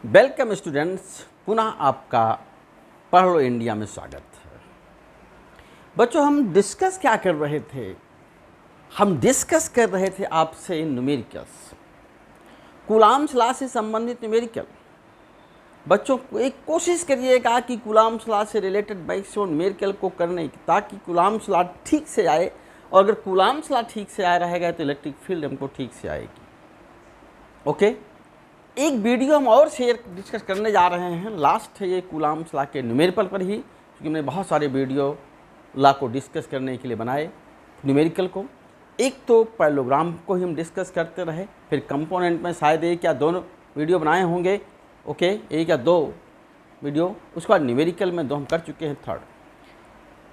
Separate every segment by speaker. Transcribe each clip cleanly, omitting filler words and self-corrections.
Speaker 1: Welcome students, पुनः आपका पढ़ लो इंडिया में स्वागत है। बच्चों, हम डिस्कस क्या कर रहे थे? हम डिस्कस कर रहे थे आपसे न्यूमेरिकल्स, कूलाम्स लॉ से संबंधित न्यूमेरिकल। बच्चों, एक कोशिश करिएगा कि कूलाम्स लॉ से रिलेटेड बैक्स और न्यूमेरिकल को करने की, ताकि कूलाम्स लॉ ठीक से आए। और अगर कूलाम्स लॉ ठीक से आया रहेगा तो इलेक्ट्रिक फील्ड हमको ठीक से आएगी। ओके, एक वीडियो हम और शेयर डिस्कस करने जा रहे हैं। लास्ट है ये कूलाम्स लॉ के न्यूमेरिकल पर ही, क्योंकि मैंने बहुत सारे वीडियो लॉ को डिस्कस करने के लिए बनाए न्यूमेरिकल को। एक तो पैरेललोग्राम को ही हम डिस्कस करते रहे, फिर कंपोनेंट में शायद एक या दो वीडियो बनाए होंगे। ओके, एक या दो वीडियो। उसके बाद न्यूमेरिकल में दो हम कर चुके हैं, थर्ड।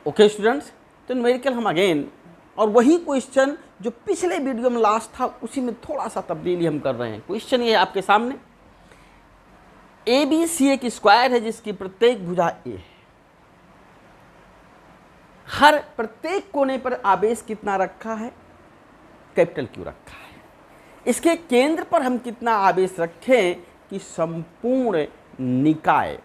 Speaker 1: ओके स्टूडेंट्स, तो न्यूमेरिकल हम अगेन, और वही क्वेश्चन जो पिछले वीडियो में लास्ट था उसी में थोड़ा सा तब्दीली हम कर रहे हैं। क्वेश्चन ये है आपके सामने, ए बी सी एक स्क्वायर है जिसकी प्रत्येक भुजा ए है। हर प्रत्येक कोने पर आवेश कितना रखा है? कैपिटल क्यू रखा है। इसके केंद्र पर हम कितना आवेश रखें कि संपूर्ण निकाय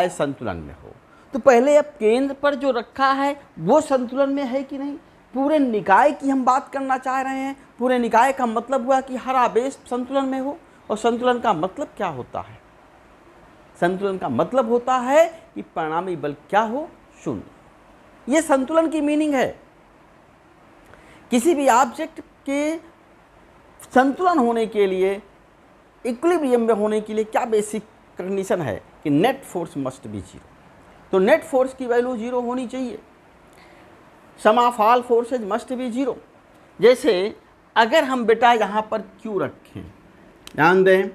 Speaker 1: संतुलन में हो? तो पहले अब केंद्र पर जो रखा है वो संतुलन में है कि नहीं? पूरे निकाय की हम बात करना चाह रहे हैं। पूरे निकाय का मतलब हुआ कि हर आवेश संतुलन में हो। और संतुलन का मतलब क्या होता है? संतुलन का मतलब होता है कि परिणामी बल क्या हो? शून्य। ये संतुलन की मीनिंग है। किसी भी ऑब्जेक्ट के संतुलन होने के लिए, इक्विलिब्रियम में होने के लिए क्या बेसिक कंडीशन है कि net force must be zero. तो नेट फोर्स की वैल्यू जीरो होनी चाहिए। Sum of all forces must be zero. जैसे अगर हम बेटा यहाँ पर क्यू रखें, ध्यान दें,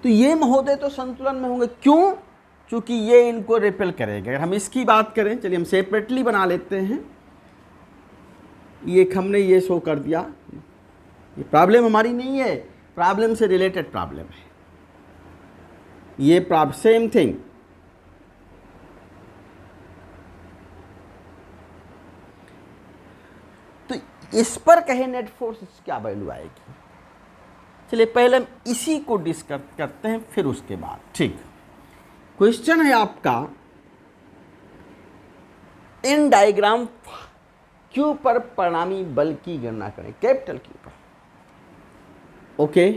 Speaker 1: तो ये महोदय तो संतुलन में होंगे। क्यों? क्योंकि ये इनको रिपेल करेगा। अगर हम इसकी बात करें, चलिए हम सेपरेटली बना लेते हैं। ये हमने ये शो कर दिया। ये प्रॉब्लम हमारी नहीं है, प्रॉब्लम से रिलेटेड प्रॉब्लम है ये। Same thing. तो इस पर कहे नेट फोर्स क्या वैल्यू आएगी? चलिए पहले हम इसी को डिस्कस करते हैं, फिर उसके बाद। ठीक, क्वेश्चन है आपका, इन डायग्राम क्यू पर परिणामी बल की गणना करें, कैपिटल क्यू पर। ओके,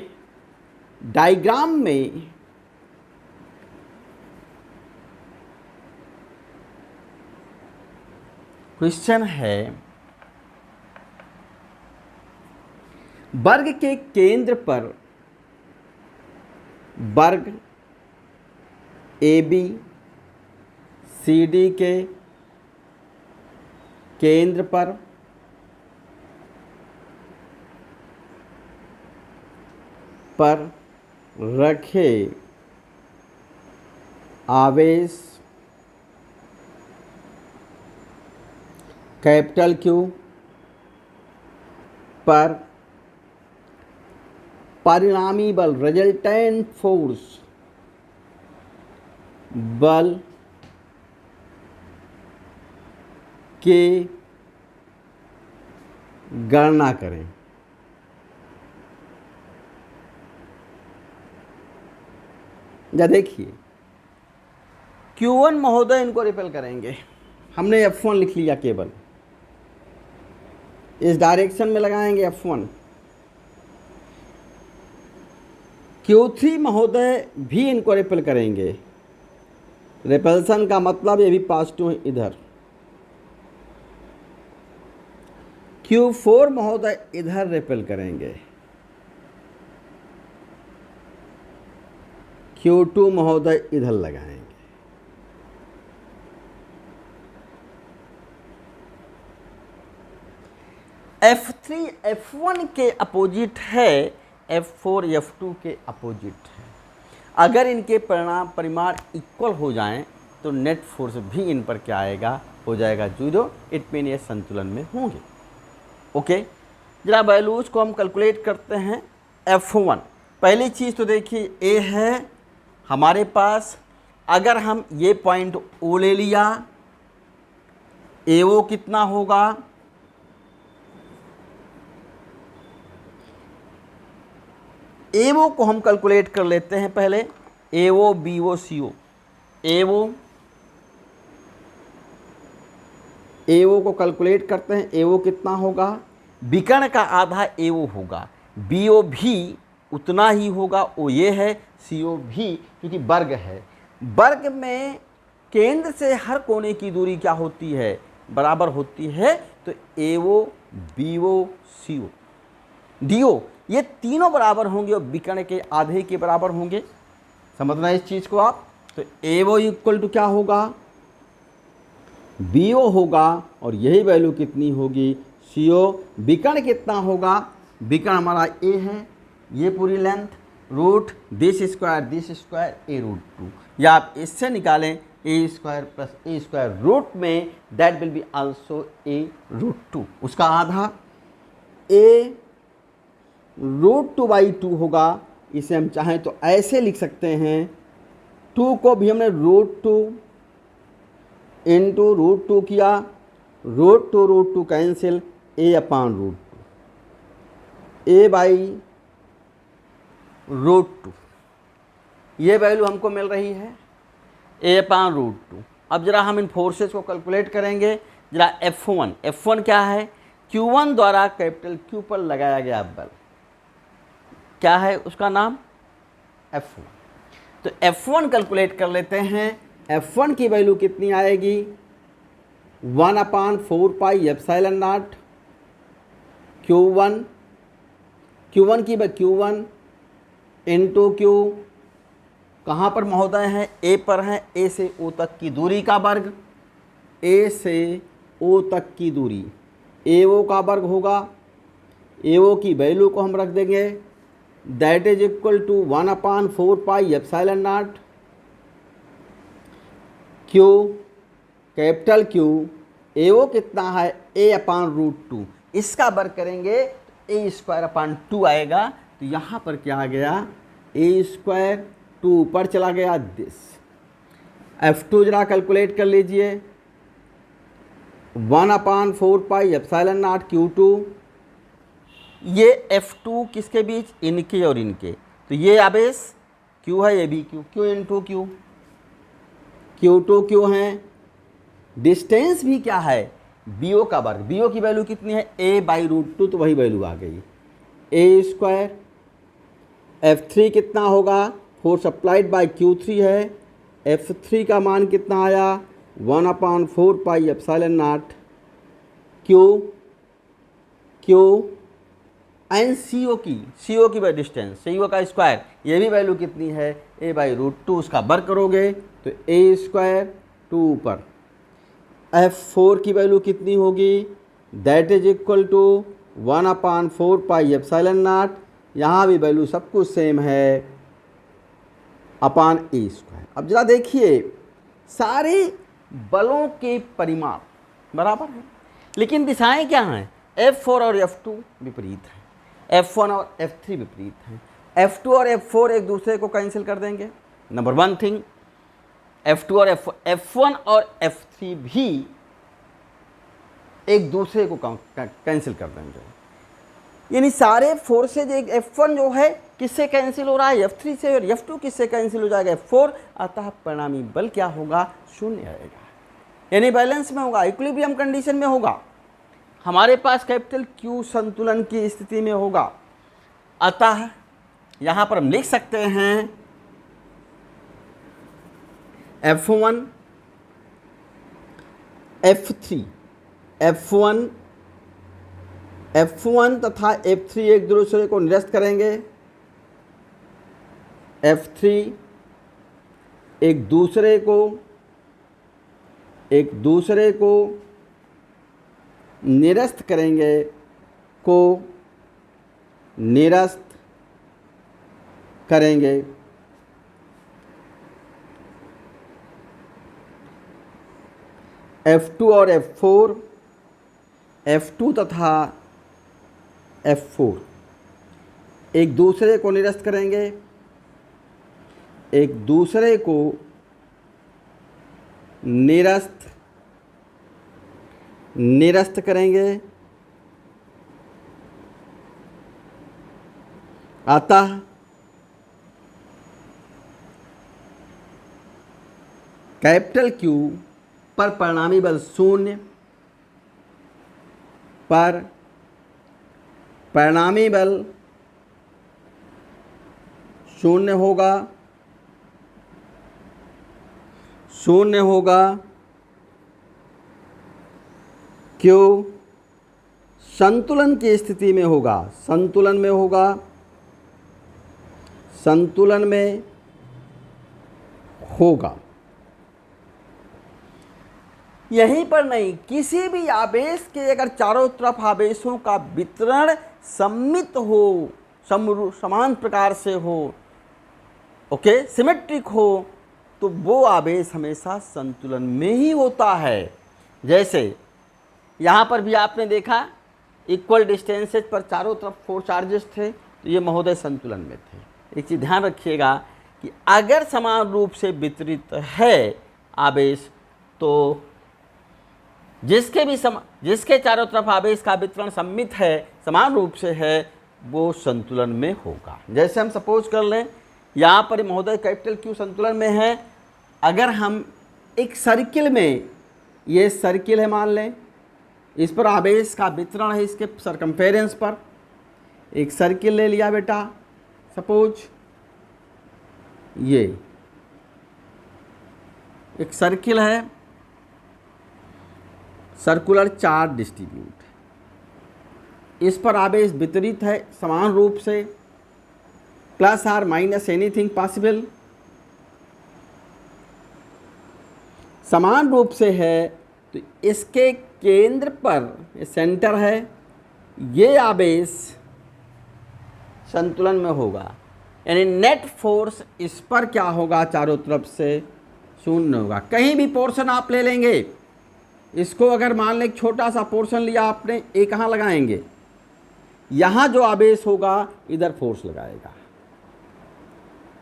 Speaker 1: डायग्राम में क्वेश्चन है, वर्ग के केंद्र पर वर्ग ए बी सी डी के केंद्र पर रखे आवेश कैपिटल क्यू पर परिणामी बल, रिजल्टेंट फोर्स बल के गणना करें। या देखिए, Q1 महोदय इनको रिपेल करेंगे। हमने F1 लिख लिया, केवल इस डायरेक्शन में लगाएंगे F1। Q3 महोदय भी इनको रिपेल करेंगे। रिपल्सन का मतलब ये भी पॉजिटिव है इधर। Q4 महोदय इधर रिपेल करेंगे। Q2 महोदय इधर लगाएंगे। F3 F1 के अपोजिट है, F4 F2 के अपोजिट है। अगर इनके परिमाण इक्वल हो जाएं तो नेट फोर्स भी इन पर क्या आएगा? हो जाएगा जीरो। इट मीन ये संतुलन में होंगे। ओके, जरा वैल्यूज को हम कैलकुलेट करते हैं। F1, पहली चीज़ तो देखिए ए है हमारे पास। अगर हम ये पॉइंट O ले लिया, AO कितना होगा? एवो को हम कैलकुलेट कर लेते हैं पहले, एवो बीओ सीओ। एवो को कैलकुलेट करते हैं, एवो कितना होगा, विकर्ण का आधा एवो होगा, बीओ भी उतना ही होगा, वो ये है, सीओ भी, क्योंकि वर्ग है। वर्ग में केंद्र से हर कोने की दूरी क्या होती है, बराबर होती है। तो एवो बीओ सीओ डीओ ये तीनों बराबर होंगे और विकर्ण के आधे के बराबर होंगे। समझना इस चीज़ को आप। तो एवो इक्वल टू क्या होगा, बीओ होगा, और यही वैल्यू कितनी होगी, सीओ। विकर्ण कितना होगा, विकर्ण हमारा ए है, ये पूरी length, root this square a root 2, या आप इससे निकालें a square plus a square root में, that will be also a root 2, उसका आधा ए रूट 2/2 होगा। इसे हम चाहें तो ऐसे लिख सकते हैं, 2 को भी हमने रूट 2 इंटू रूट 2 किया, root 2 cancel, a upon root 2, a by root 2, ये वैल्यू हमको मिल रही है, ए अपान रूट 2। अब जरा हम इन फोर्सेस को कैलकुलेट करेंगे। जरा F1 क्या है, Q1 द्वारा कैपिटल Q पर लगाया गया बल, क्या है उसका नाम, F1। तो F1 कैलकुलेट कर लेते हैं। F1 की वैल्यू कितनी आएगी, 1/4 pi epsilon not Q1 Q1 into Q, कहाँ पर महोदय है, ए पर है, ए से ओ तक की दूरी का वर्ग, ए से ओ तक की दूरी, एओ का वर्ग होगा। एओ की वैल्यू को हम रख देंगे, that is equal to 1/4 pi epsilon naught Q, capital Q, AO कितना है, ए अपान रूट 2, इसका वर्ग करेंगे तो ए स्क्वायर अपान 2 आएगा। तो यहाँ पर क्या आ गया, ए स्क्वायर 2 ऊपर चला गया, दिस। F2 जरा कैलकुलेट कर लीजिए, 1/4 पाई एप्सिलॉन नॉट Q2, ये F2 किसके बीच, इनके और इनके, तो ये आवेश Q है, ये भी Q into Q, Q2 Q है, डिस्टेंस भी क्या है, BO का वर्ग, BO की वैल्यू कितनी है, A बाई रूट 2, तो वही वैल्यू आ गई, ए स्क्वायर। F3 कितना होगा, फोर्स अप्लाइड बाई Q3 है, F3 का मान कितना आया, 1/4 pi epsilon not Q and CO की बाई डिस्टेंस, CO का स्क्वायर, ये भी वैल्यू कितनी है, A बाई रूट 2, उसका वर्ग करोगे तो ए स्क्वायर 2 ऊपर। F4 की वैल्यू कितनी होगी, that is equal to 1/4 pi epsilon naught, यहाँ भी वैल्यू सब कुछ सेम है, अपान ए स्क्वायर। अब जरा देखिए, सारे बलों के परिमाण बराबर हैं, लेकिन दिशाएं क्या हैं, F4 और F2 विपरीत हैं, F1 और F3 विपरीत हैं। F2 और F4 एक दूसरे को कैंसिल कर देंगे, नंबर 1 थिंग। F2 और F1 और F3 भी एक दूसरे को कैंसिल कर देंगे, यानी सारे फोर्सेज, एक F1 जो है किससे कैंसिल हो रहा है, F3 से, और F2 किससे कैंसिल हो जाएगा, F4। अतः परिणामी बल क्या होगा, 0 आएगा, यानी बैलेंस में होगा, इक्विलिब्रियम कंडीशन में होगा, हमारे पास कैपिटल Q संतुलन की स्थिति में होगा। अतः यहाँ पर हम लिख सकते हैं F1 F1 तथा F3 एक दूसरे को निरस्त करेंगे, F3 एक दूसरे को निरस्त करेंगे, F2 और F4, F2 तथा F4 एक दूसरे को निरस्त करेंगे, एक दूसरे को निरस्त करेंगे। अतः कैपिटल क्यू पर परिणामी बल शून्य पर परिणामी बल शून्य होगा क्यों संतुलन की स्थिति में होगा, संतुलन में होगा। यहीं पर नहीं, किसी भी आवेश के अगर चारों तरफ आवेशों का वितरण सममित हो, समान प्रकार से हो, ओके, सिमेट्रिक हो, तो वो आवेश हमेशा संतुलन में ही होता है। जैसे यहाँ पर भी आपने देखा इक्वल डिस्टेंसेज पर चारों तरफ 4 चार्जेस थे, तो ये महोदय संतुलन में थे। एक चीज़ ध्यान रखिएगा कि अगर समान रूप से वितरित है आवेश, तो जिसके चारों तरफ आवेश का वितरण सममित है, समान रूप से है, वो संतुलन में होगा। जैसे हम सपोज कर लें यहाँ पर महोदय कैपिटल क्यू संतुलन में है। अगर हम एक सर्किल में, ये सर्किल है मान लें, इस पर आवेश का वितरण है इसके सरकमफेरेंस पर, एक सर्किल ले लिया बेटा, सपोज ये एक सर्किल है, सर्कुलर चार्ज डिस्ट्रीब्यूट, इस पर आवेश वितरित है समान रूप से, plus or minus anything possible, समान रूप से है, तो इसके केंद्र पर, ये सेंटर है, ये आवेश संतुलन में होगा। यानी नेट फोर्स इस पर क्या होगा, चारों तरफ से शून्य होगा। कहीं भी पोर्शन आप ले लेंगे, इसको अगर मान लें छोटा सा पोर्शन लिया आपने, ये कहाँ लगाएंगे, यहाँ जो आवेश होगा इधर फोर्स लगाएगा,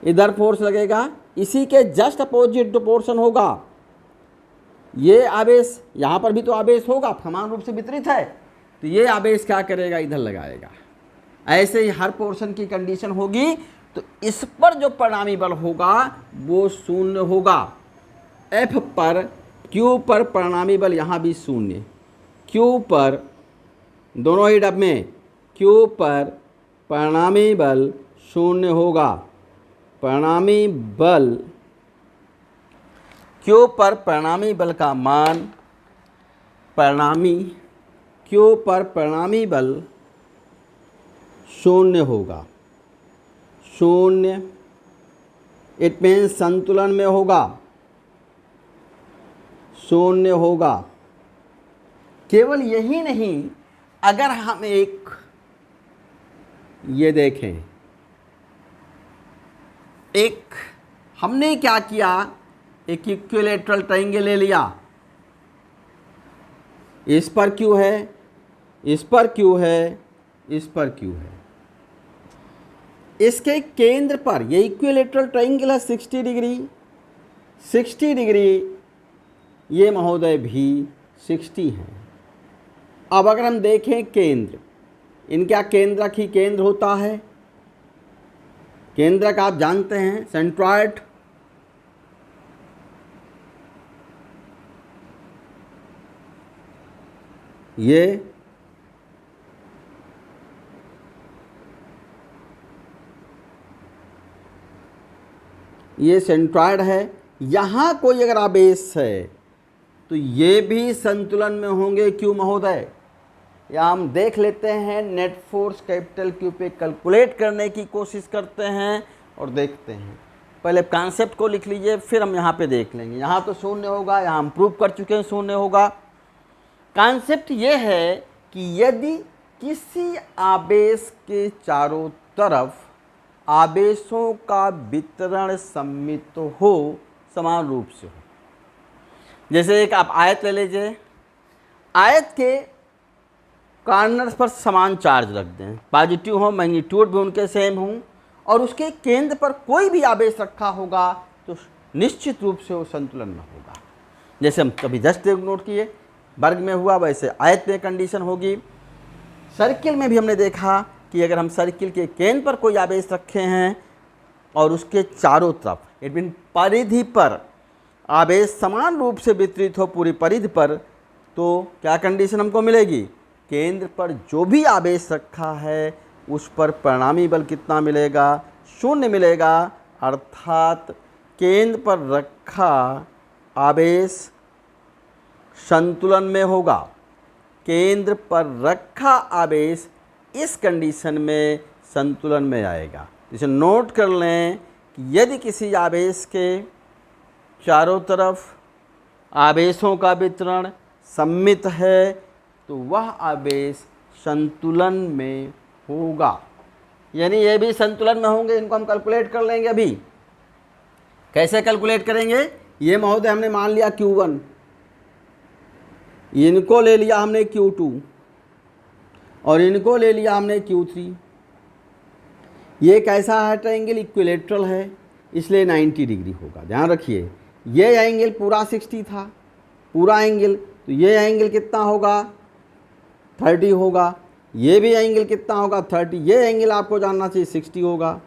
Speaker 1: इधर फोर्स लगेगा, इसी के जस्ट अपोजिट जो पोर्शन होगा, ये आवेश, यहाँ पर भी तो आवेश होगा, समान रूप से वितरित है, तो ये आवेश क्या करेगा, इधर लगाएगा। ऐसे ही हर पोर्शन की कंडीशन होगी, तो इस पर जो परिणामी बल होगा वो शून्य होगा। F पर, Q पर परिणामी बल यहाँ भी शून्य, Q पर, दोनों ही डब में Q पर परिणामी बल शून्य होगा। परिणामी बल, Q पर परिणामी बल का मान, Q पर परिणामी बल शून्य होगा, शून्य, इट मीन्स संतुलन में होगा, शून्य होगा। केवल यही नहीं, अगर हम एक ये देखें, एक हमने क्या किया, एक इक्विलैटरल ट्रायंगल ले लिया, इस पर क्यू है, इस पर क्यू है, इस पर क्यू है, इसके केंद्र पर ये इक्विलैटरल ट्रायंगल है 60 डिग्री, 60 डिग्री, ये महोदय भी 60 है। अब अगर हम देखें केंद्र, इनका केंद्रक ही केंद्र होता है, केंद्रक आप जानते हैं सेंट्रॉयड, ये सेंट्रॉयड है। यहाँ कोई अगर आवेश है तो ये भी संतुलन में होंगे। क्यों महोदय, या हम देख लेते हैं, नेट फोर्स कैपिटल क्यू पे कैलकुलेट करने की कोशिश करते हैं और देखते हैं। पहले कॉन्सेप्ट को लिख लीजिए, फिर हम यहाँ पे देख लेंगे। यहाँ तो शून्य होगा, यहाँ हम प्रूव कर चुके हैं शून्य होगा। कॉन्सेप्ट ये है कि यदि किसी आवेश के चारों तरफ आवेशों का वितरण सममित हो, समान रूप से हो, जैसे एक आप आयत ले लीजिए, आयत के कॉर्नर्स पर समान चार्ज रख दें, पॉजिटिव हो, मैग्नीट्यूड भी उनके सेम हों, और उसके केंद्र पर कोई भी आवेश रखा होगा तो निश्चित रूप से वो संतुलन में होगा। जैसे हम कभी जस्ट नोट किए, वर्ग में हुआ, वैसे आयत में कंडीशन होगी। सर्किल में भी हमने देखा कि अगर हम सर्किल के केंद्र पर कोई आवेश रखे हैं और उसके चारों तरफ, इट मीन परिधि पर आवेश समान रूप से वितरित हो पूरी परिधि पर, तो क्या कंडीशन हमको मिलेगी? केंद्र पर जो भी आवेश रखा है उस पर परिणामी बल कितना मिलेगा? 0 मिलेगा। अर्थात केंद्र पर रखा आवेश संतुलन में होगा। केंद्र पर रखा आवेश इस कंडीशन में संतुलन में आएगा। इसे नोट कर लें कि यदि किसी आवेश के चारों तरफ आवेशों का वितरण सममित है तो वह आवेश संतुलन में होगा। यानी ये भी संतुलन में होंगे। इनको हम कैलकुलेट कर लेंगे। अभी कैसे कैलकुलेट करेंगे? ये महोदय हमने मान लिया Q1, इनको ले लिया हमने Q2 और इनको ले लिया हमने Q3। ये कैसा है? ट्रायंगल इक्विलेटरल है, इसलिए 90 डिग्री होगा। ध्यान रखिए, ये एंगल पूरा 60 था, पूरा एंगल, तो ये एंगल कितना होगा? 30 होगा। ये भी एंगल कितना होगा? 30। ये एंगल आपको जानना चाहिए 60 होगा।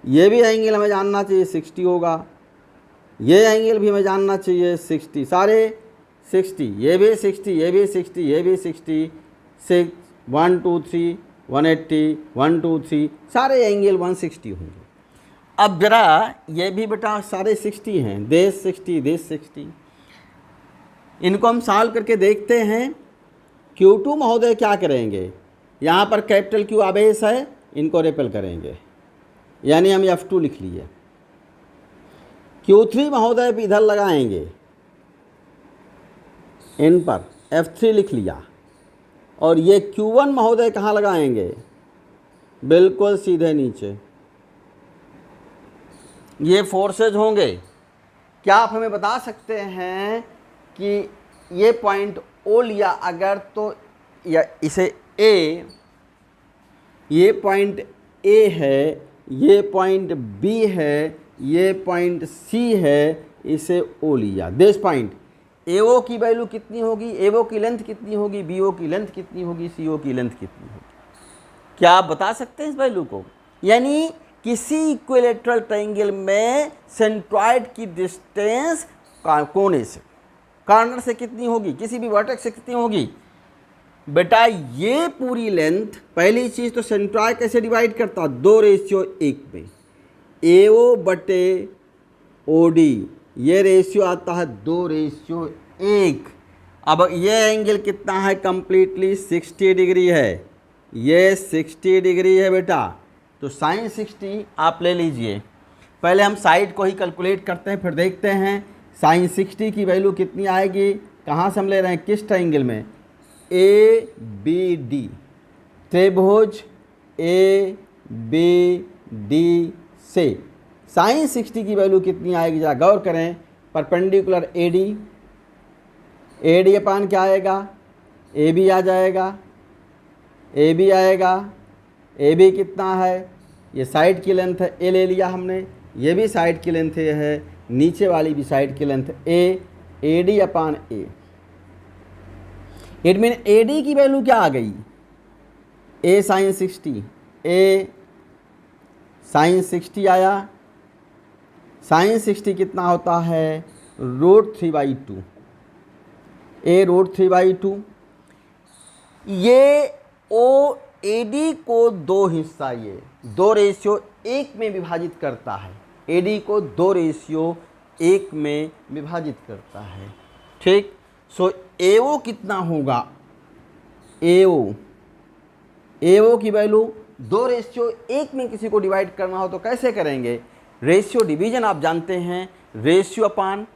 Speaker 1: ये भी एंगल हमें जानना चाहिए 60 होगा। ये एंगल भी हमें जानना चाहिए 60, सारे 60। ये भी 60, ये भी 60, ये भी 60, 6 1 2 3 180 1 2 3, सारे एंगल 160 होंगे। अब जरा ये भी बेटा सारे 60 हैं, देश 60 देश 60। इनको हम सॉल्व करके देखते हैं। Q2 महोदय क्या करेंगे? यहाँ पर कैपिटल Q आवेश है, इनको रिपेल करेंगे, यानी हम F2 लिख लिए। Q3 महोदय भी इधर लगाएंगे, इन पर F3 लिख लिया। और ये Q1 महोदय कहाँ लगाएंगे? बिल्कुल सीधे नीचे। ये फोर्सेज होंगे। क्या आप हमें बता सकते हैं कि ये पॉइंट O लिया अगर तो, या इसे A, ये पॉइंट A है, ये पॉइंट B है, ये पॉइंट C है, इसे O लिया। दिस पॉइंट AO की वैल्यू कितनी होगी? AO की लेंथ कितनी होगी? BO की लेंथ कितनी होगी? CO की लेंथ कितनी होगी? क्या आप बता सकते हैं इस वैल्यू को? यानी किसी इक्विलेटरल ट्रायंगल में सेंट्रॉइड की डिस्टेंस कोने से, कॉर्नर से कितनी होगी? किसी भी वर्टेक्स से कितनी होगी? बेटा ये पूरी लेंथ, पहली चीज़ तो सेंट्रॉइड कैसे डिवाइड करता? 2:1 में। AO बटे OD, ये रेशियो आता है 2:1। अब ये एंगल कितना है? कंप्लीटली 60 डिग्री है। ये 60 डिग्री है बेटा, तो साइन 60 आप ले लीजिए। पहले हम साइड को ही कैलकुलेट करते हैं, फिर देखते हैं साइन 60 की वैल्यू कितनी आएगी। कहाँ से हम ले रहे हैं? किस ट्रायंगल में? ABD, त्रिभुज ABD से साइन 60 की वैल्यू कितनी आएगी? जरा गौर करें। परपेंडिकुलर AD अपान क्या आएगा? AB आ जाएगा, AB आएगा। AB कितना है? ये साइड की लेंथ है, A ले लिया हमने। ये भी साइड की लेंथ है, नीचे वाली भी साइड की length A, AD upon A। It mean AD की वैल्यू क्या आ गई? A साइन 60, A साइन 60 आया। साइन 60 कितना होता है? √3/2, A √3/2। ये OAD को दो हिस्सा, ये 2:1 में विभाजित करता है। AD को 2:1 में विभाजित करता है। ठीक। सो AO कितना होगा? AO की वैल्यू 2:1 में किसी को डिवाइड करना हो तो कैसे करेंगे? रेशियो डिवीजन आप जानते हैं, ratio upon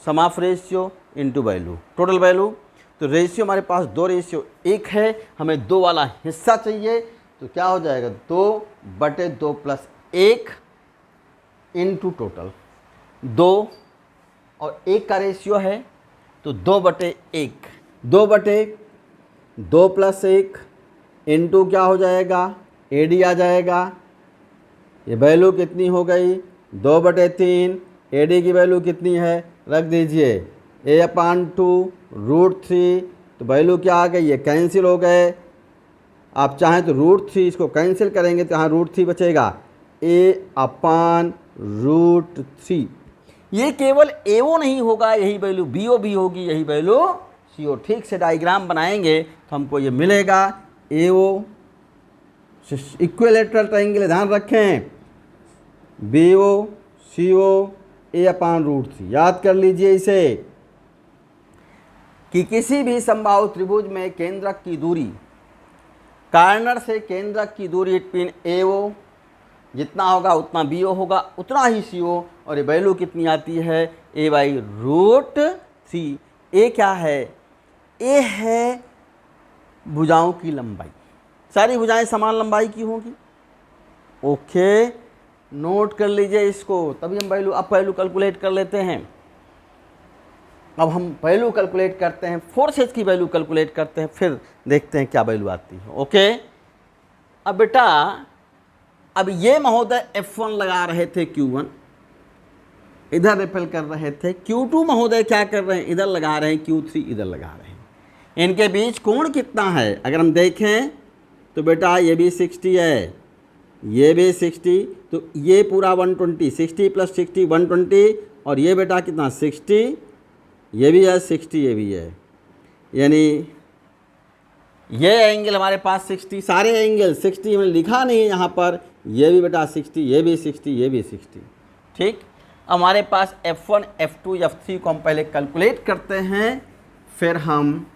Speaker 1: sum of ratio into value, total value. तो रेशियो हमारे पास 2:1 है, हमें 2 वाला हिस्सा चाहिए, तो क्या हो जाएगा? 2/2 + 1 इनटू टोटल 2 और 1 का रेशियो है, तो 2/1, 2/2 + 1 इनटू क्या हो जाएगा? AD आ जाएगा। ये वैल्यू कितनी हो गई? 2/3। AD की वैल्यू कितनी है? रख दीजिए A/2 √3, तो वैल्यू क्या आ गई? ये कैंसिल हो गए। आप चाहें तो √3 इसको कैंसिल करेंगे तो यहाँ √3 बचेगा, A/√3। ये केवल AO नहीं होगा, यही वैल्यू BO भी होगी, यही वैल्यू CO। ठीक से डायग्राम बनाएंगे तो हमको ये मिलेगा AO इक्विलेटरल ट्रायंगल, ध्यान रखें, BO CO A/√3। याद कर लीजिए इसे कि किसी भी समबाहु त्रिभुज में केंद्रक की दूरी, कार्नर से केंद्रक की दूरी इटवीन AO जितना होगा उतना BO होगा, उतना ही CO। और ये वैल्यू कितनी आती है? A/√3। A क्या है? A है भुजाओं की लंबाई। सारी भुजाएं समान लंबाई की होंगी। ओके, नोट कर लीजिए इसको, तभी हम वैल्यू कैलकुलेट कर लेते हैं। अब हम वैल्यू कैलकुलेट करते हैं, फोर्सेज की वैल्यू कैलकुलेट करते हैं, फिर देखते हैं क्या वैल्यू आती है। ओके, अब बेटा, अब ये महोदय F1 लगा रहे थे Q1, इधर रिपेल कर रहे थे। Q2 महोदय क्या कर रहे हैं? इधर लगा रहे हैं। Q3 इधर लगा रहे हैं। इनके बीच कोण कितना है? अगर हम देखें तो बेटा ये भी 60 है, ये भी 60, तो ये पूरा 120, 60 + 60 120, और ये बेटा कितना 60, ये भी है 60, ये भी है, यानी ये एंगल हमारे पास 60, सारे एंगल 60 में लिखा नहीं है यहाँ पर, ये भी बेटा 60, ये भी 60, ये भी 60। ठीक, हमारे पास F1 F2 F3 को हम पहले कैलकुलेट करते हैं, फिर हम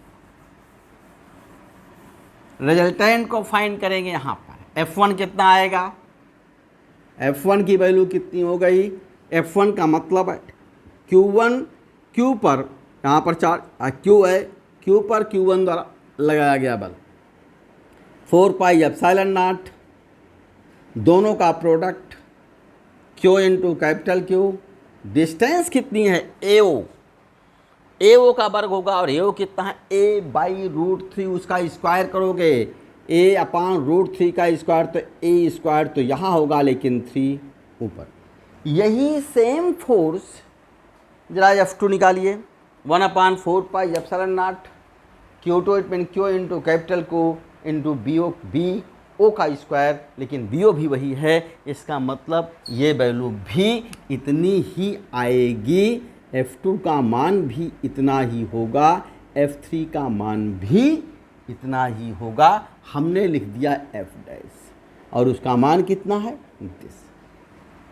Speaker 1: रिजल्टेंट को फाइंड करेंगे। यहाँ पर F1 कितना आएगा? F1 की वैल्यू कितनी हो गई? F1 का मतलब है Q1, Q पर यहाँ पर Q है, Q पर Q1 द्वारा लगाया गया बल 4πε0, दोनों का product Q × capital Q। Distance कितनी है? AO का वर्ग होगा, और AO कितना है? A/√3, उसका स्क्वायर करोगे, A/√3 का स्क्वायर तो A² तो यहाँ होगा, लेकिन 3 ऊपर। यही सेम फोर्स जरा F2 निकालिए, 1/4πε0 Q2 it mean Q × capital Q into BO का स्क्वायर, लेकिन BO भी वही है। इसका मतलब ये वैल्यू भी इतनी ही आएगी, F2 का मान भी इतना ही होगा, F3 का मान भी इतना ही होगा। हमने लिख दिया F', और उसका मान कितना है? 29।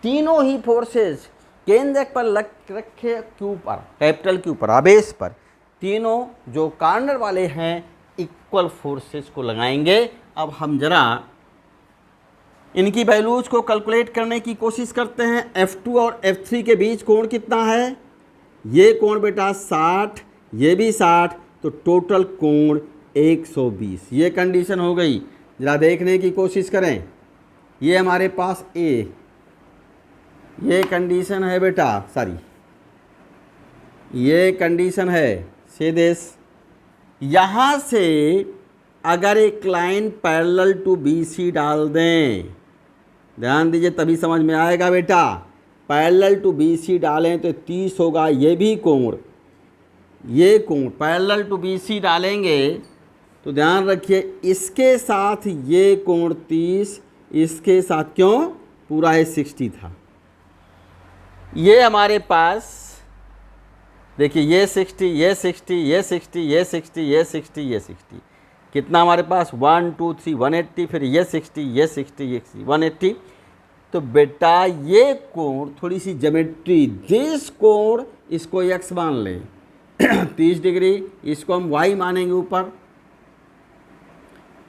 Speaker 1: तीनों ही फोर्सेस केंद्रक पर रखे Q पर, कैपिटल Q पर, आवेश पर, तीनों जो कार्नर वाले हैं इक्वल फोर्सेस को लगाएंगे। अब हम जरा इनकी वैल्यूज को कैलकुलेट करने की कोशिश करते हैं। F2 और F3 के बीच कोण कितना है? ये कोण बेटा 60, ये भी 60, तो टोटल कोण 120। ये कंडीशन हो गई। जरा देखने की कोशिश करें, ये हमारे पास A, ये कंडीशन है बेटा, सॉरी ये कंडीशन है सीधे। यहाँ से अगर एक लाइन पैरेलल टू BC डाल दें, ध्यान दीजिए तभी समझ में आएगा बेटा। पैरेलल टू BC डालें तो 30 होगा, ये भी कोण, ये कोण पैरेलल टू BC डालेंगे तो ध्यान रखिए इसके साथ ये कोण 30, इसके साथ क्यों पूरा है 60 था। ये हमारे पास देखिए ये 60, ये 60, ये 60, ये 60, ये 60, ये 60, कितना हमारे पास 1 2 3 180, फिर ये 60, ये 60, ये 180। तो बेटा ये कोण थोड़ी सी ज्योमेट्री, दिस कोण इसको x मान लें 30 डिग्री, इसको हम y मानेंगे ऊपर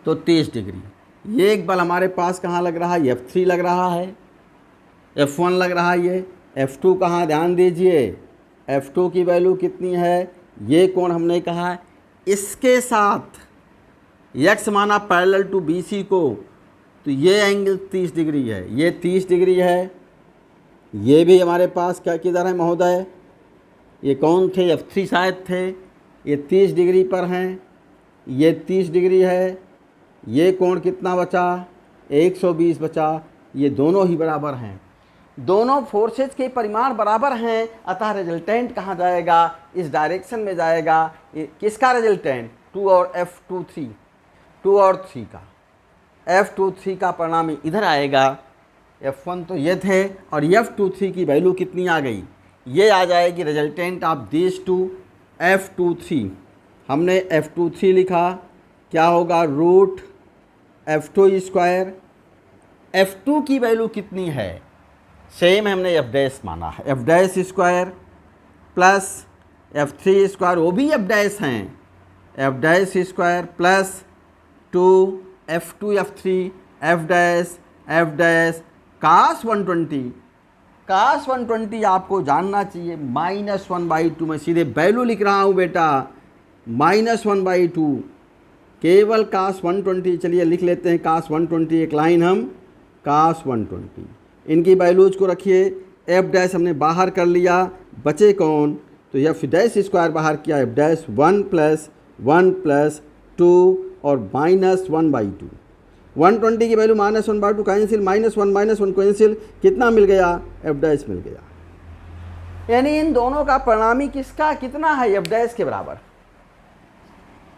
Speaker 1: तो 30 डिग्री। ये एक बल हमारे पास कहाँ लग रहा है? F3 लग रहा है, F1 लग रहा है, ये F2 कहाँ? ध्यान दीजिए F2 की वैल्यू कितनी है? ये कोण हमने कहा इसके साथ x माना पैरेलल टू BC को, तो ये एंगल 30 डिग्री है, ये 30 डिग्री है। ये भी हमारे पास क्या किधर है महोदय? ये कौन थे? F3 शायद थे। ये 30 डिग्री पर हैं, ये 30 डिग्री है। ये कोण कितना बचा? 120 बचा। ये दोनों ही बराबर हैं, दोनों फोर्सेज के परिमाण बराबर हैं, अतः रिजल्टेंट कहाँ जाएगा? इस डायरेक्शन में जाएगा। किसका रिजल्टेंट? 2 और F23, 2 और 3 का, F23 का परिणाम इधर आएगा। F1 तो ये थे और F23 की वैल्यू कितनी आ गई? ये आ जाएगी resultant of this to F23। हमने F23 लिखा, क्या होगा रूट F2 स्क्वायर। F2 की वैल्यू कितनी है, सेम हमने एफ डैश माना है, F dash square plus F3 square, वो भी एफ डैश हैं, F dash square plus 2 F2 F dash cos 120। Cos 120 आपको जानना चाहिए -1/2 में सीधे वैल्यू लिख रहा हूँ बेटा, -1/2 केवल कास 120। चलिए लिख लेते हैं कास 120, एक लाइन हम कास 120, इनकी वैल्यूज को रखिए। एफ डैश हमने बाहर कर लिया, बचे कौन, तो एफ डैश स्क्वायर बाहर किया, एफ डैश 1 + 2 और -1/2। 120 की वैल्यू -1/2 कैंसिल, -1 कैंसिल, कितना मिल गया, एफ डैश मिल गया। यानी इन दोनों का परिणामी किसका कितना है, एफ डैश के बराबर।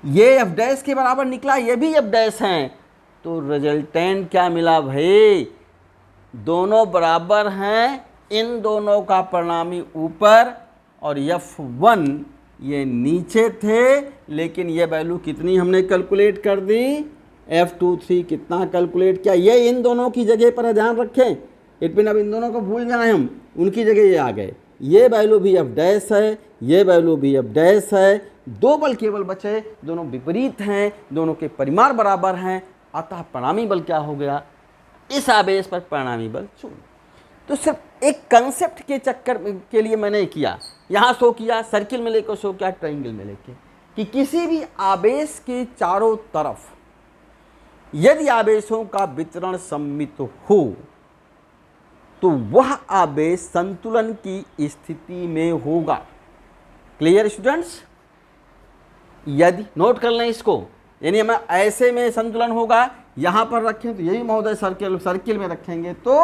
Speaker 1: ये एफ डैश के बराबर निकला, ये भी एफ डैश हैं, तो रिजल्टेंट क्या मिला भाई, दोनों बराबर हैं, इन दोनों का परिणामी ऊपर और F1 ये नीचे थे, लेकिन ये वैल्यू कितनी हमने कैलकुलेट कर दी, F23 कितना कैलकुलेट किया, ये इन दोनों की जगह पर ध्यान रखें, इट अब इन दोनों को भूल जाए हम, उनकी जगह ये आ गए, ये वैल्यू भी एफ डैश है, ये वैल्यू भी एफ डैश है, दो बल केवल बचे, दोनों विपरीत हैं, दोनों के परिमाण बराबर हैं, अतः परिणामी बल क्या हो गया, इस आवेश पर परिणामी बल 0। तो सिर्फ एक कंसेप्ट के चक्कर के लिए मैंने किया, यहाँ शो किया, सर्किल में लेकर शो किया, ट्रायंगल में लेके, कि किसी भी आवेश के चारों तरफ यदि आवेशों का वितरण सममित हो तो वह आवेश संतुलन की स्थिति में होगा। क्लियर स्टूडेंट्स, यदि नोट कर लें इसको, यानी हमें ऐसे में संतुलन होगा, यहाँ पर रखें तो यही महोदय सर्किल में रखेंगे तो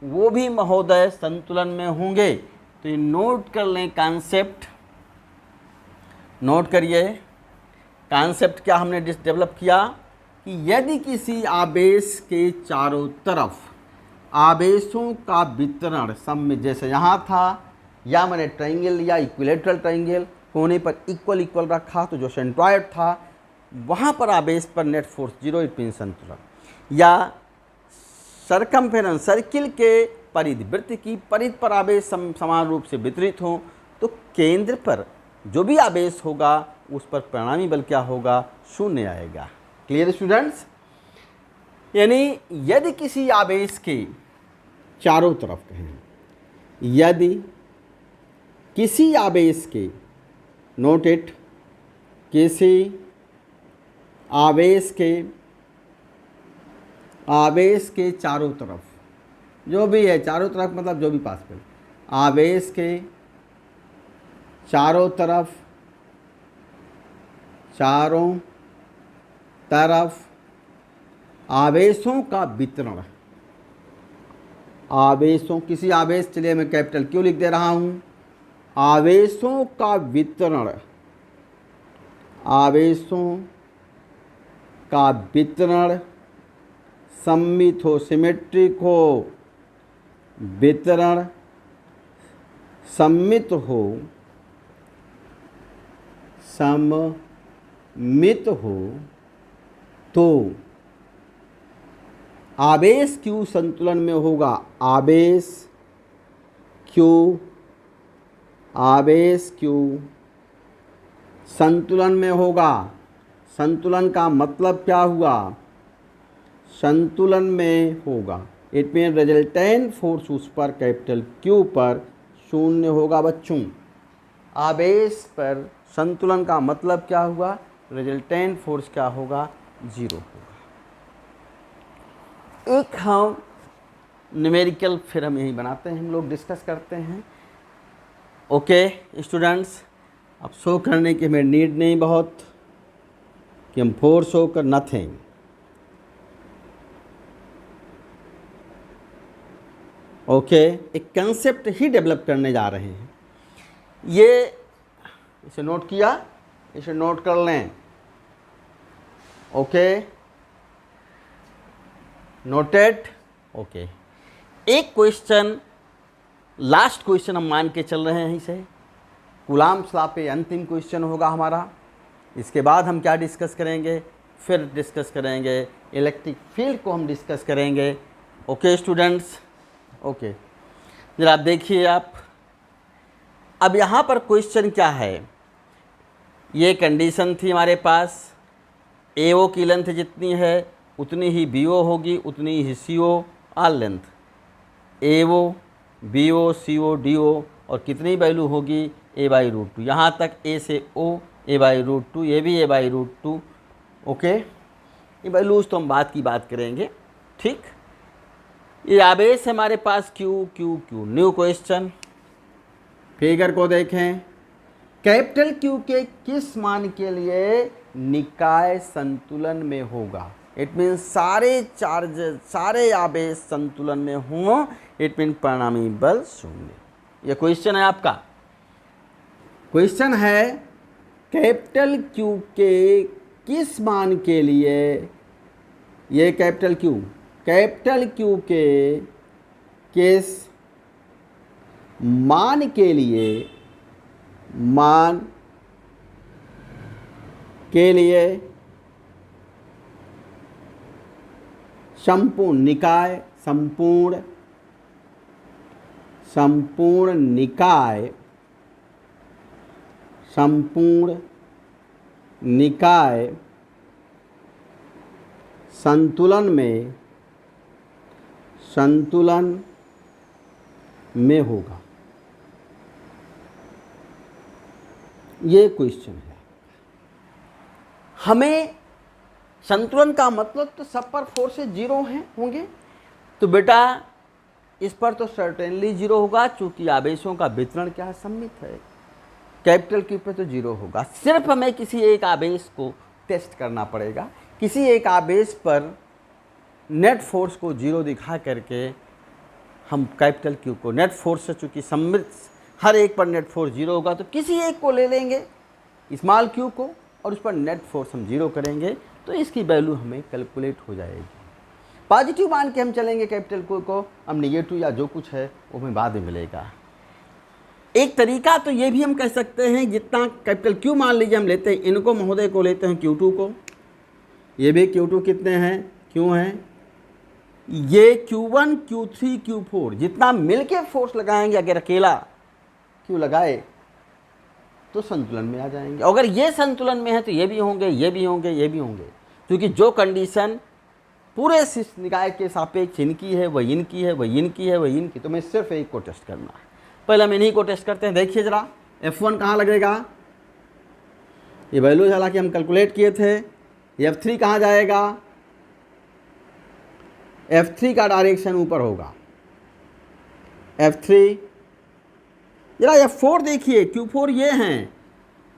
Speaker 1: वो भी महोदय संतुलन में होंगे। तो ये नोट कर लें कॉन्सेप्ट, नोट करिए कॉन्सेप्ट क्या हमने डेवलप किया, कि यदि किसी आवेश के चारों तरफ आवेशों का वितरण सममित, जैसे यहाँ था, या मैंने ट्रायंगल लिया इक्विलेटरल ट्रायंगल, कोने पर इक्वल रखा, तो जो सेंट्रॉयड था वहाँ पर आवेश पर नेट फोर्स 0, इट मीन संतुलन, या सरकमफेरेंस सर्किल के परिधि वृत्त की परिधि पर आवेश समान रूप से वितरित हो, तो केंद्र पर जो भी आवेश होगा उस पर परिणामी बल क्या होगा, 0 आएगा। क्लियर स्टूडेंट्स, यानी यदि किसी आवेश के चारों तरफ कहें, यदि किसी आवेश के, नोट इट, किसी आवेश के चारों तरफ, जो भी है चारों तरफ मतलब जो भी पॉसिबल, आवेश के चारों तरफ आवेशों का वितरण, आवेशों, किसी आवेश, चलिए मैं कैपिटल क्यों लिख दे रहा हूँ, आवेशों का वितरण, आवेशों का वितरण सममित हो, सिमेट्रिक हो, वितरण सममित हो, सममित हो, तो आवेश Q संतुलन में होगा, आवेश Q संतुलन में होगा। संतुलन का मतलब क्या हुआ, संतुलन में होगा, इट मीन रिजल्टेंट फोर्स उस पर कैपिटल Q पर 0 होगा बच्चों। आवेश पर संतुलन का मतलब क्या हुआ, रिजल्टेंट फोर्स क्या होगा, 0 होगा। एक हम न्यूमेरिकल फिर हम यही बनाते हैं, हम लोग डिस्कस करते हैं। ओके स्टूडेंट्स, अब शो करने की हमें नीड नहीं बहुत कि हम फोर्स शो कर, नथिंग। ओके, एक कंसेप्ट ही डेवलप करने जा रहे हैं। ये इसे नोट किया, इसे नोट कर लें। Okay, noted. ओके, एक क्वेश्चन लास्ट क्वेश्चन हम मान के चल रहे हैं इसे, कूलाम्ब्स लॉ पे अंतिम क्वेश्चन होगा हमारा। इसके बाद हम क्या डिस्कस करेंगे, फिर डिस्कस करेंगे इलेक्ट्रिक फील्ड को हम डिस्कस करेंगे। ओके स्टूडेंट्स, ओके जरा आप देखिए आप, अब यहाँ पर क्वेश्चन क्या है, ये कंडीशन थी हमारे पास, AO की लेंथ जितनी है उतनी ही BO होगी, उतनी ही CO all length, AO BO CO DO, और कितनी वैल्यू होगी A/√2, यहाँ तक A से O A/√2, ये भी A/√2। ओके, ये वैल्यूज तो हम बात की बात करेंगे, ठीक। ये आवेश हमारे पास Q Q Q। New question, figure को देखें, कैपिटल Q के किस मान के लिए निकाय संतुलन में होगा। इट मीन सारे चार्ज, सारे आवेश संतुलन में हों, इट मीन परिणामी बल शून्य। ये क्वेश्चन है आपका, क्वेश्चन है कैपिटल Q के किस मान के लिए, ये कैपिटल Q के किस मान के लिए, मान के लिए संपूर्ण निकाय, संपूर्ण निकाय संतुलन में होगा। ये क्वेश्चन है। हमें संतुलन का मतलब तो सब पर फोर्सेस जीरो होंगे, तो बेटा इस पर तो सर्टेनली जीरो होगा, चूंकि आवेशों का वितरण क्या है, सममित है। कैपिटल Q पे तो जीरो होगा। सिर्फ हमें किसी एक आवेश को टेस्ट करना पड़ेगा, किसी एक आवेश पर नेट फोर्स को जीरो दिखा करके हम कैपिटल Q को, नेट फोर्स से चूँकि सम्मिलित हर एक पर नेट फोर्स जीरो होगा, तो किसी एक को ले लेंगे स्मॉल q को और उस पर नेट फोर्स हम जीरो करेंगे, तो इसकी वैल्यू हमें कैलकुलेट हो जाएगी। पॉजिटिव मान के हम चलेंगे कैपिटल Q को, अब निगेटिव या जो कुछ है वो हमें बाद में मिलेगा। एक तरीका तो ये भी हम कह सकते हैं, जितना कैपिटल Q मान लीजिए हम लेते हैं, इनको महोदय को लेते हैं Q2 को, ये भी Q2 कितने हैं, क्यों हैं, ये Q1 Q3 Q4, जितना मिलके फोर्स लगाएंगे, अगर अकेला Q लगाए तो संतुलन में आ जाएंगे। अगर ये संतुलन में है तो ये भी होंगे, ये भी होंगे, ये भी होंगे, क्योंकि जो कंडीशन पूरे निकाय के सापेक्ष इनकी है, वह इनकी है, वह इनकी है, वह इनकी, तो मैं सिर्फ एक को टेस्ट करना है। पहले हम इन्हीं को टेस्ट करते हैं। देखिए जरा, F1 कहाँ लगेगा, ये वैल्यू हालांकि हम कैलकुलेट किए थे। F3 कहाँ जाएगा, F3 का डायरेक्शन ऊपर होगा, F3। जरा F4 देखिए, Q4 ये हैं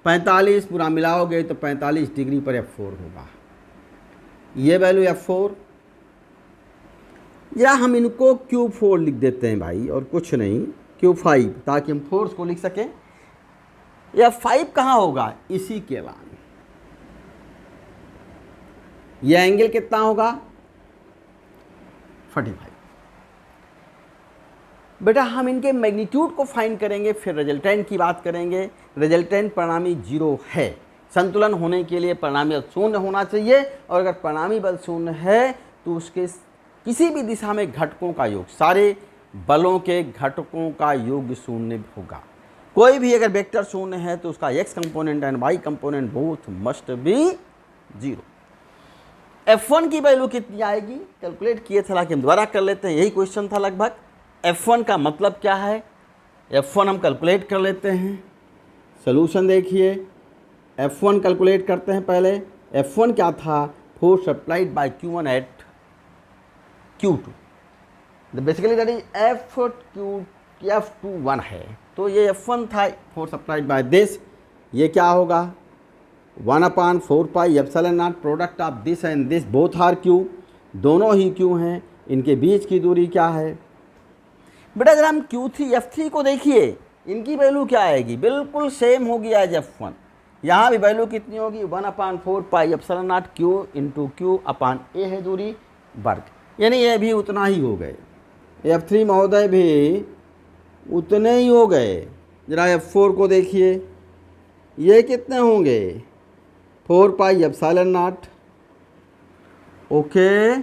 Speaker 1: 45, पूरा मिलाओगे तो 45 डिग्री पर F4 होगा, ये वैल्यू F4। जरा हम इनको Q4 लिख देते हैं भाई, और कुछ नहीं, Q5, ताकि हम फोर्स को लिख सकें। F5 कहाँ होगा, इसी के बाद। यह एंगल कितना होगा, 45। बेटा हम इनके मैग्नीट्यूड को फाइंड करेंगे, फिर रिजल्टेंट की बात करेंगे। रिजल्टेंट परिणामी जीरो है, संतुलन होने के लिए परिणामी बल शून्य होना चाहिए, और अगर परिणामी बल शून्य है तो उसके किसी भी दिशा में घटकों का योग, सारे बलों के घटकों का योग शून्य होगा। कोई भी अगर वेक्टर शून्य है तो उसका x component and y component both must be zero. F1 की वैल्यू कितनी आएगी, कैलकुलेट किए थे, हालांकि हम दोबारा कर लेते हैं, यही क्वेश्चन था लगभग। F1 का मतलब क्या है, F1 हम कैलकुलेट कर लेते हैं। सोल्यूशन देखिए, F1 कैलकुलेट करते हैं पहले। F1 क्या था, force applied by Q1 at Q2, basically that is F21 है, तो ये F1 था, फोर्स अप्लाइड बाय दिस। ये क्या होगा, 1/4 pi epsilon naught, product of this and this, both are Q, दोनों ही Q हैं, इनके बीच की दूरी क्या है। बेटा जरा हम Q3 F3 को देखिए, इनकी वैल्यू क्या आएगी, बिल्कुल सेम होगी एज F1। यहाँ भी वैल्यू कितनी होगी, 1/4 pi epsilon not Q into Q upon A है दूरी वर्ग, यानी ये भी उतना ही हो गए। F3 महोदय भी उतने ही हो गए। जरा F4 को देखिए, ये कितने होंगे 4 pi epsilon not. Okay,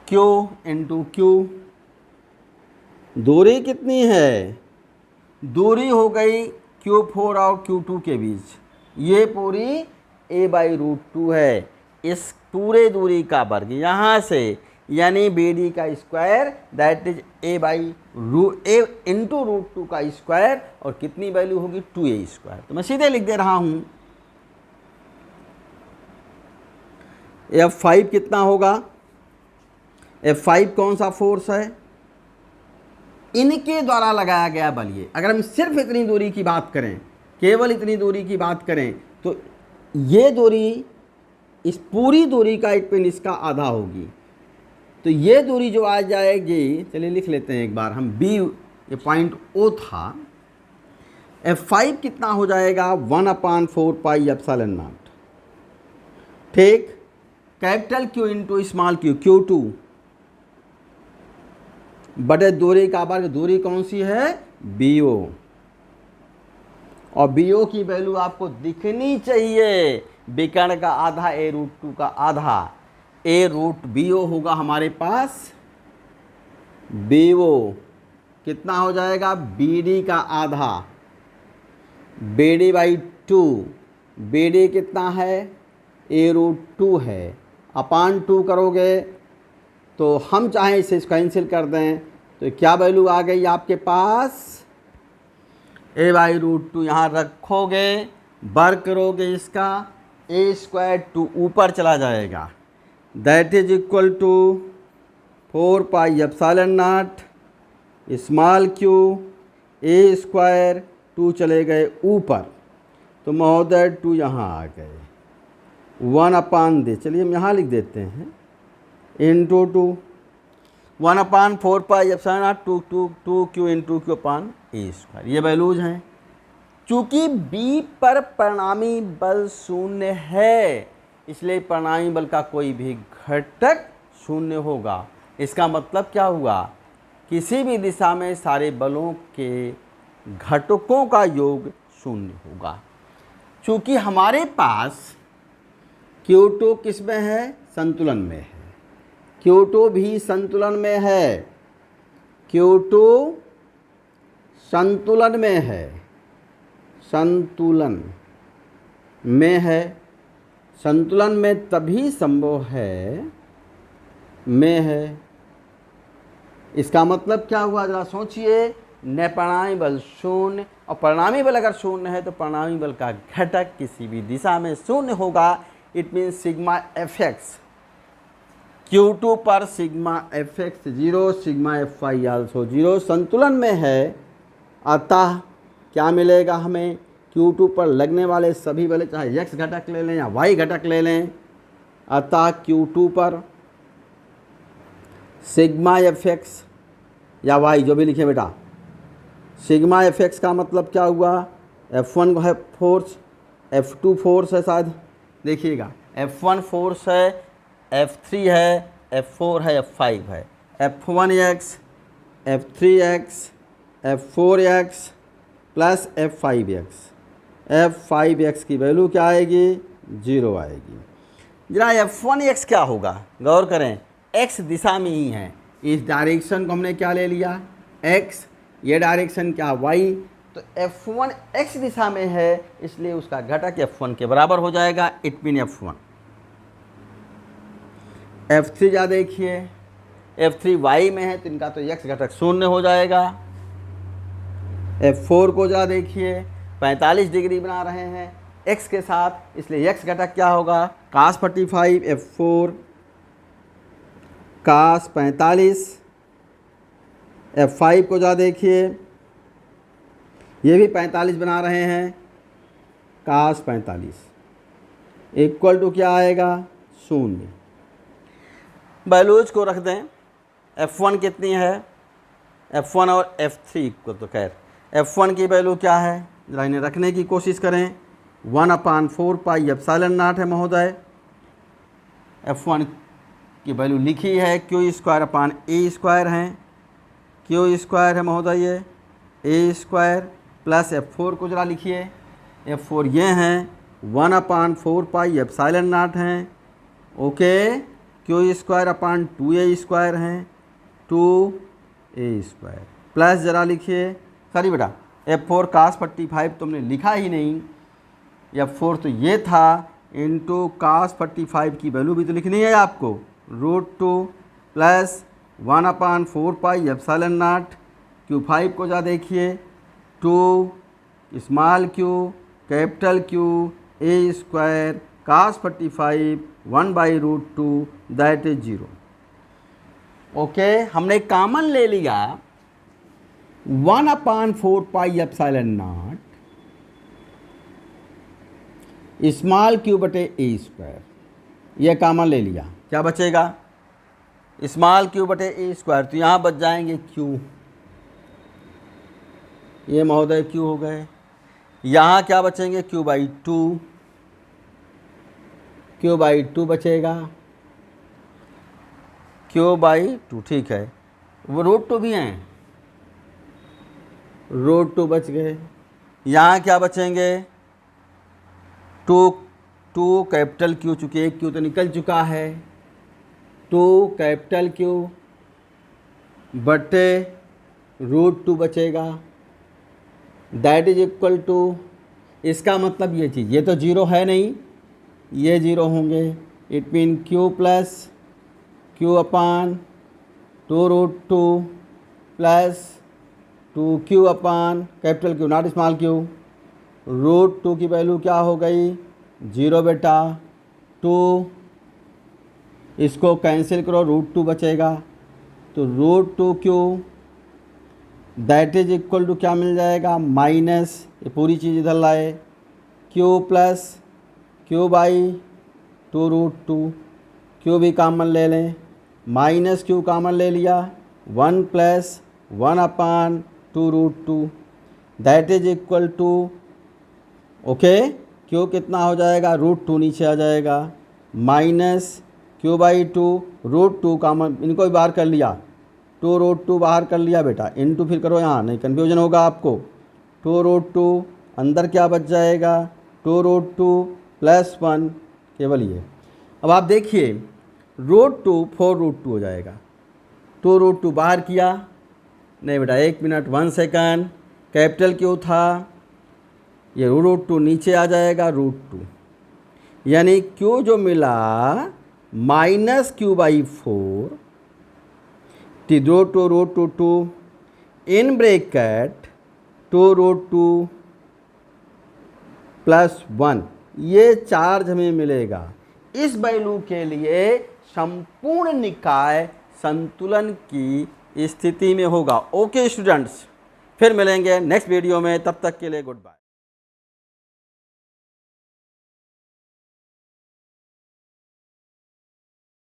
Speaker 1: Q into Q. दूरी कितनी है, दूरी हो गई Q4 और Q2 के बीच, ये पूरी a/√2 है। इस पूरे दूरी का वर्ग यहाँ से, यानी BD का square, that is a into √2 का स्क्वायर, और कितनी वैल्यू होगी 2a²। तो मैं सीधे लिख दे रहा हूँ F5 कितना होगा, F5 कौन सा फोर्स है, इनके द्वारा लगाया गया बल। ये अगर हम सिर्फ इतनी दूरी की बात करें, केवल इतनी दूरी की बात करें, तो ये दूरी इस पूरी दूरी का इट मीन इसका आधा होगी। तो ये दूरी जो आ जाएगी, चलिए लिख लेते हैं एक बार हम, B ये पॉइंट O था, F5 कितना हो जाएगा 1/4 पाई एप्सिलॉन नॉट। ठीक, capital Q into small q, Q2 बटे दूरी का वर्ग। दूरी कौन सी है, BO, और BO की वैल्यू आपको दिखनी चाहिए। विकर्ण का आधा a√2 का आधा, a√BO होगा हमारे पास। BO कितना हो जाएगा, BD का आधा, BD/2। BD कितना है, a√2 है, अपान 2 करोगे तो हम चाहें इसे कैंसिल कर दें, तो क्या वैल्यू आ गई आपके पास, a/√2 यहाँ रखोगे, वर्ग करोगे इसका, a² 2 ऊपर चला जाएगा, that is equal to 4 pi epsilon naught small q, a² 2 चले गए ऊपर, तो महोदय 2 यहाँ आ गए, 1/, चलिए हम यहाँ लिख देते हैं, into 2, 1/4 pi epsilon not 2q into q/a²। ये वैल्यूज हैं। चूँकि B पर परिणामी बल शून्य है, इसलिए परिणामी बल का कोई भी घटक शून्य होगा। इसका मतलब क्या हुआ, किसी भी दिशा में सारे बलों के घटकों का योग शून्य होगा। चूँकि हमारे पास Q2 किस में है, संतुलन में है, Q2 भी संतुलन में है, Q2 संतुलन में है, संतुलन में है, संतुलन में तभी संभव है, में है। इसका मतलब क्या हुआ, जरा सोचिए, न परिणामी बल शून्य, और परिणामी बल अगर शून्य है तो परिणामी बल का घटक किसी भी दिशा में शून्य होगा। It means sigma Fx Q2 पर sigma Fx 0, sigma Fy also 0, संतुलन में है। अतः क्या मिलेगा हमें, Q2 पर लगने वाले सभी बल, चाहे x घटक ले लें या y घटक ले लें, अतः Q2 पर सिग्मा Fx या y जो भी लिखे बेटा, सिग्मा Fx का मतलब क्या हुआ, F1 है फोर्स, F2 फोर्स है शायद, देखिएगा F1 फोर्स है, F3 है, F4 है, F5 है, F1x, F3x, F4x plus F5x। F5x की वैल्यू क्या आएगी, 0 आएगी। जरा F1x क्या होगा, गौर करें, x दिशा में ही है, इस डायरेक्शन को हमने क्या ले लिया, x, ये डायरेक्शन क्या, y, तो F1 x दिशा में है, इसलिए उसका घटक F1 के बराबर हो जाएगा, इट मीन F1। F3 जा देखिए, F3 y में है तो इनका तो x घटक शून्य हो जाएगा। F4 को जा देखिए, 45 डिग्री बना रहे हैं x के साथ, इसलिए x घटक क्या होगा, cos 45, F4 cos 45। F5 को जा देखिए, ये भी 45 बना रहे हैं, cos 45 इक्वल टू क्या आएगा, शून्य। वैल्यूज को रख दें, F1 कितनी है, F1 और F3 को, तो खैर F1 की वैल्यू क्या है, जरा इन्हें रखने की कोशिश करें, 1/4 पाई एप्सिलॉन नॉट है महोदय। F1 की वैल्यू लिखी है, Q² /a² है, क्यू स्क्वायर है महोदय ये ए स्क्वायर प्लस F4 को जरा लिखिए। F4 ये हैं 1/4 पाई एप्सिलॉन नॉट हैं। Okay, Q square upon 2a square हैं 2a स्क्वायर प्लस जरा लिखिए, सॉरी बेटा F4 cos 45 तुमने लिखा ही नहीं, F4 तो ये था इंटू cos 45 की वैल्यू भी तो लिखनी है आपको, √2 plus 1/4 pi epsilon not Q5 को जा देखिए 2 small Q capital Q A square cos 45 1/√2 that is 0। Okay, हमने कॉमन ले लिया 1/4 pi epsilon naught small Q बटे ए स्क्वायर, यह कॉमन ले लिया, क्या बचेगा स्मॉल क्यू बटे ए स्क्वायर, तो यहाँ बच जाएंगे क्यू, ये महोदय क्यू हो गए। यहाँ क्या बचेंगे Q/2, Q/2 बचेगा, Q/2 ठीक है, वो √2 भी हैं, √2 बच गए। यहाँ क्या बचेंगे 2 कैपिटल क्यू, चूँकि एक क्यू तो निकल चुका है, 2 कैपिटल क्यू बटे √2 बचेगा दैट इज इक्वल टू, इसका मतलब ये चीज़, ये तो जीरो है नहीं, ये जीरो होंगे, it mean Q plus Q upon 2√2 plus 2q upon capital Q not small Q, √2 की वैल्यू क्या हो गई 0 बेटा, 2 इसको कैंसिल करो √2 बचेगा, तो √2q that is equal to क्या मिल जाएगा माइनस, ये पूरी चीज़ इधर लाए q प्लस Q/2√2, q भी कॉमन ले लें, माइनस q कॉमन ले लिया 1 plus 1/2√2 that is equal to, okay q कितना हो जाएगा √2 नीचे आ जाएगा, माइनस Q/2√2 कॉमन, इनको भी बाहर कर लिया, 2√2 बाहर कर लिया बेटा, इनटू फिर करो यहाँ, नहीं कन्फ्यूजन होगा आपको, 2√2 अंदर क्या बच जाएगा 2√2 प्लस 1, केवल ये। अब आप देखिए √2 4√2 हो जाएगा, 2√2 बाहर किया, नहीं बेटा 1 मिनट 1 सेकंड, कैपिटल क्यू था, ये √2 नीचे आ जाएगा √2, यानी क्यू जो मिला minus Q/4 √2 in bracket 2√2 plus 1, ये चार्ज हमें मिलेगा। इस वैल्यू के लिए संपूर्ण निकाय संतुलन की स्थिति में होगा। ओके स्टूडेंट्स, फिर मिलेंगे नेक्स्ट वीडियो में, तब तक के लिए गुड बाय।